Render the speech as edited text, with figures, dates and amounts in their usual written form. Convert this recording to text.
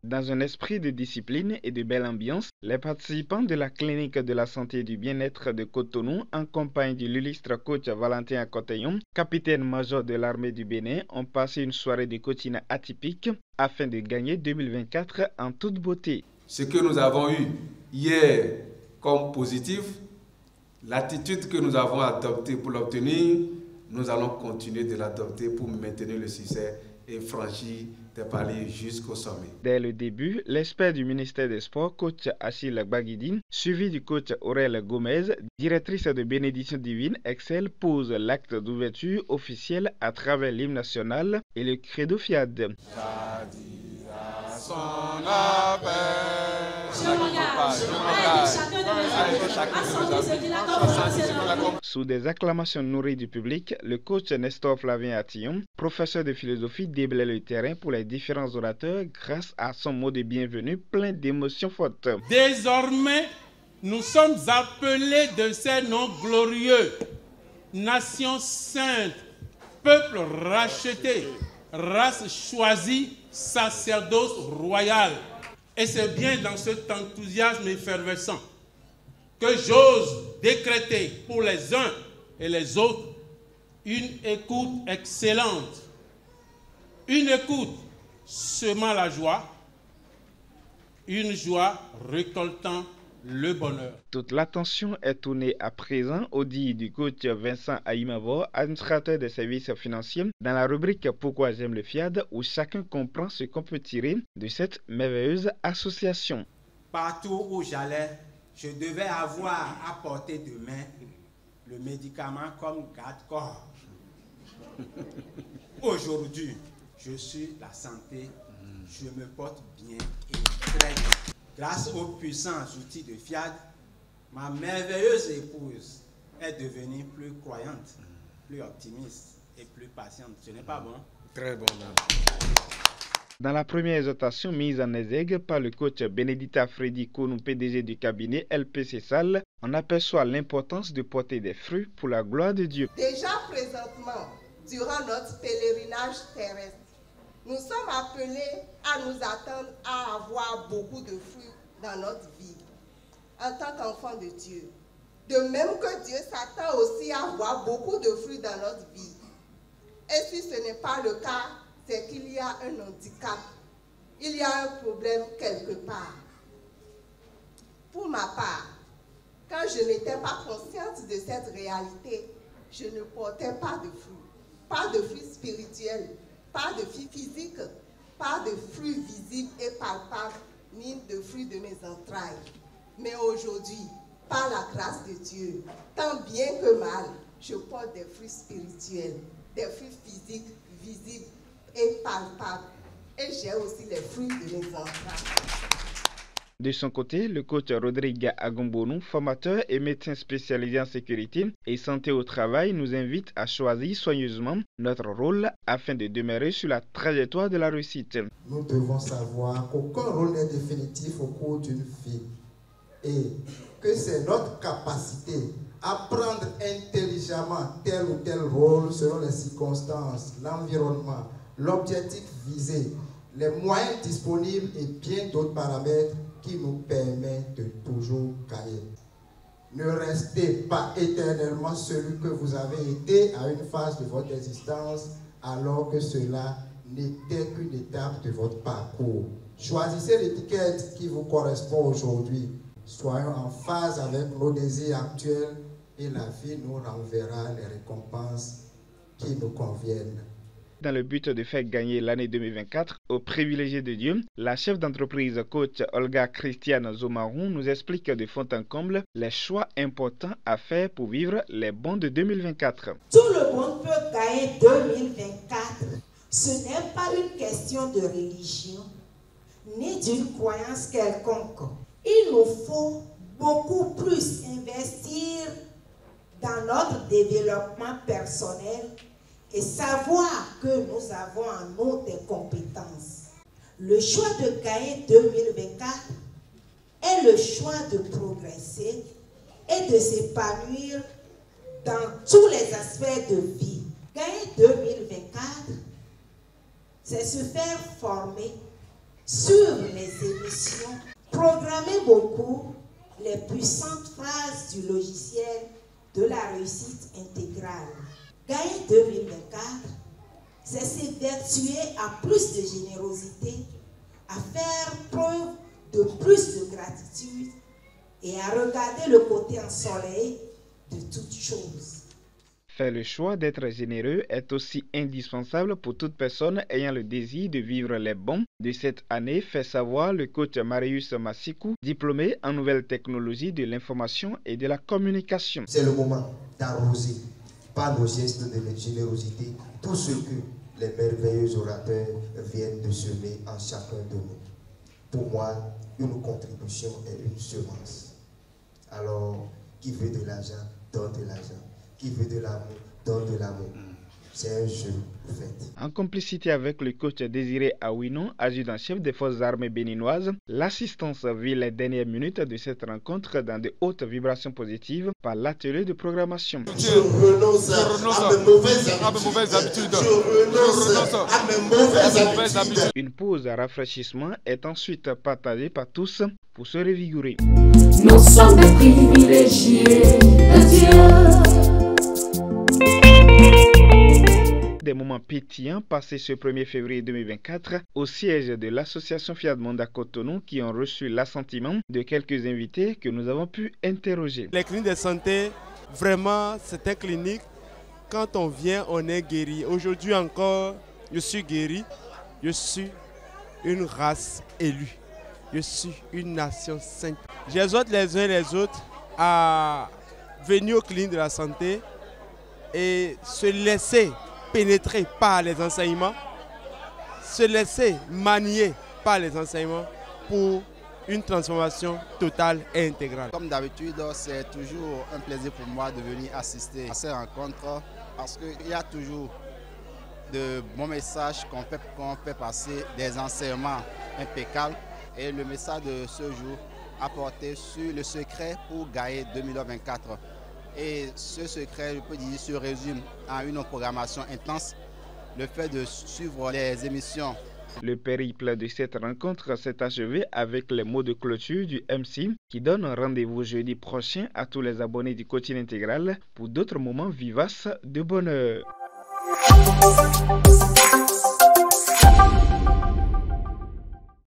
Dans un esprit de discipline et de belle ambiance, les participants de la clinique de la santé et du bien-être de Cotonou, en compagnie de l'illustre coach Valentin Akoteyon, capitaine-major de l'armée du Bénin, ont passé une soirée de coaching atypique afin de gagner 2024 en toute beauté. Ce que nous avons eu hier comme positif, l'attitude que nous avons adoptée pour l'obtenir, nous allons continuer de l'adopter pour maintenir le succès et franchir des paliers jusqu'au sommet. Dès le début, l'expert du ministère des Sports, coach Achille Baguidine, suivi du coach Aurèle Gomez, directrice de bénédiction divine, Excel, pose l'acte d'ouverture officiel à travers l'hymne national et le credo FIAD. Sous des acclamations nourries du public, le coach Nestor Flavien Attillon, professeur de philosophie, déblaye le terrain pour les différents orateurs grâce à son mot de bienvenue plein d'émotions fortes. Désormais, nous sommes appelés de ces noms glorieux, nation sainte, peuple racheté, race choisie, sacerdoce royal. Et c'est bien dans cet enthousiasme effervescent que j'ose décréter pour les uns et les autres une écoute excellente, une écoute semant la joie, une joie récoltant le bonheur. Toute l'attention est tournée à présent au dit du coach Vincent Aïmavo, administrateur des services financiers, dans la rubrique Pourquoi j'aime le FIAD, où chacun comprend ce qu'on peut tirer de cette merveilleuse association. Partout où j'allais, je devais avoir à portée de main le médicament comme garde-corps. Aujourd'hui, je suis la santé, je me porte bien et très bien. Grâce aux puissants outils de FIAD, ma merveilleuse épouse est devenue plus croyante, plus optimiste et plus patiente. Ce n'est pas bon? Très bon. Dans la première exhortation mise en exergue par le coach Benedita Freddy Kounou, PDG du cabinet LPC Salle, on aperçoit l'importance de porter des fruits pour la gloire de Dieu. Déjà présentement, durant notre pèlerinage terrestre, nous sommes appelés à nous attendre à avoir beaucoup de fruits dans notre vie, en tant qu'enfants de Dieu. De même que Dieu s'attend aussi à avoir beaucoup de fruits dans notre vie. Et si ce n'est pas le cas, c'est qu'il y a un handicap, il y a un problème quelque part. Pour ma part, quand je n'étais pas consciente de cette réalité, je ne portais pas de fruits spirituels, pas de fruits physiques, pas de fruits visibles et palpables, ni de fruits de mes entrailles. Mais aujourd'hui, par la grâce de Dieu, tant bien que mal, je porte des fruits spirituels, des fruits physiques, visibles et palpables. Et j'ai aussi les fruits de mes entrailles. De son côté, le coach Rodrigue Agombonou, formateur et médecin spécialisé en sécurité et santé au travail, nous invite à choisir soigneusement notre rôle afin de demeurer sur la trajectoire de la réussite. Nous devons savoir qu'aucun rôle n'est définitif au cours d'une vie et que c'est notre capacité à prendre intelligemment tel ou tel rôle selon les circonstances, l'environnement, l'objectif visé, les moyens disponibles et bien d'autres paramètres qui nous permettent de toujours gagner. Ne restez pas éternellement celui que vous avez été à une phase de votre existence alors que cela n'était qu'une étape de votre parcours. Choisissez l'étiquette qui vous correspond aujourd'hui. Soyons en phase avec nos désirs actuels et la vie nous renverra les récompenses qui nous conviennent. Dans le but de faire gagner l'année 2024 aux privilégiés de Dieu, la chef d'entreprise coach Olga Christiane Zomarou nous explique de fond en comble les choix importants à faire pour vivre les bons de 2024. Tout le monde peut gagner 2024. Ce n'est pas une question de religion ni d'une croyance quelconque. Il nous faut beaucoup plus investir dans notre développement personnel et savoir que nous avons en nous des compétences. Le choix de gagner 2024 est le choix de progresser et de s'épanouir dans tous les aspects de vie. Gaïa 2024, c'est se faire former sur les émissions, programmer beaucoup les puissantes phrases du logiciel de la réussite intégrale. Gaïa 2024, c'est s'évertuer à plus de générosité, à faire preuve de plus de gratitude et à regarder le côté ensoleillé de toutes choses. Faire le choix d'être généreux est aussi indispensable pour toute personne ayant le désir de vivre les bons de cette année, fait savoir le coach Marius Massikou, diplômé en nouvelles technologies de l'information et de la communication. C'est le moment d'arroser par nos gestes de générosité tout ce que les merveilleux orateurs viennent de semer en chacun de nous. Pour moi, une contribution est une semence. Alors, qui veut de l'argent, donne de l'argent. Qui veut de l'amour, donne de l'amour. C'est un jeu fait. En complicité avec le coach Désiré Aouinon, adjudant-chef des forces armées béninoises, l'assistance vit les dernières minutes de cette rencontre dans de hautes vibrations positives par l'atelier de programmation. Je renonce à mes mauvaises habitudes. Je renonce à mes mauvaises habitudes. Une pause à rafraîchissement est ensuite partagée par tous pour se revigorer. Nous sommes des privilégiés de Dieu. Des moments pétillants passés ce 1er février 2024 au siège de l'association Fiat Monde à Cotonou qui ont reçu l'assentiment de quelques invités que nous avons pu interroger. Les cliniques de santé, vraiment, c'est une clinique. Quand on vient, on est guéri. Aujourd'hui encore, je suis guéri. Je suis une race élue. Je suis une nation sainte. J'exhorte les uns et les autres à venir aux cliniques de la santé et se laisser pénétrer par les enseignements, se laisser manier par les enseignements pour une transformation totale et intégrale. Comme d'habitude, c'est toujours un plaisir pour moi de venir assister à ces rencontres parce qu'il y a toujours de bons messages qu'on fait passer, des enseignements impeccables. Et le message de ce jour a porté sur le secret pour Gaïa 2024. Et ce secret, je peux dire, se résume à une programmation intense, le fait de suivre les émissions. Le périple de cette rencontre s'est achevé avec les mots de clôture du MC qui donne rendez-vous jeudi prochain à tous les abonnés du coaching intégral pour d'autres moments vivaces de bonheur.